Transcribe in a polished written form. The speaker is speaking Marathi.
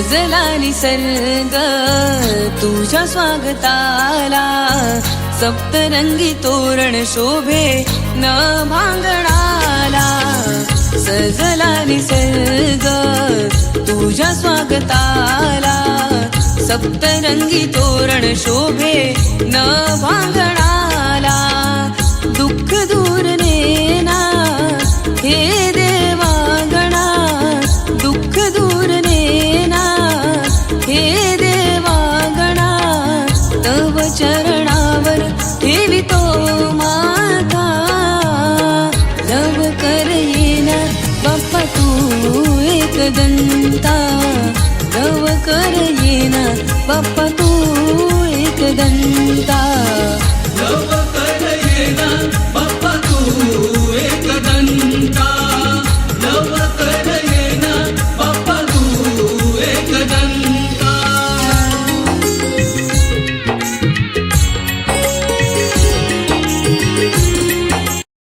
सजला निसर्ग तुझ्या स्वागताला, सप्तरंगी तोरण शोभे न भांगणाला. सजला निसर्ग तुझ्या स्वागताला, सप्तरंगी तोरण शोभे न भांगणाला. दुःख दूर नेना हे देवागणा, दुःख दूर नेना हे देवागणा. तव चरणावर ठेवितो माथा, लवकर येना बाप्पा तू एकदंता. लवकर येना बाप्पा तू एकदंता.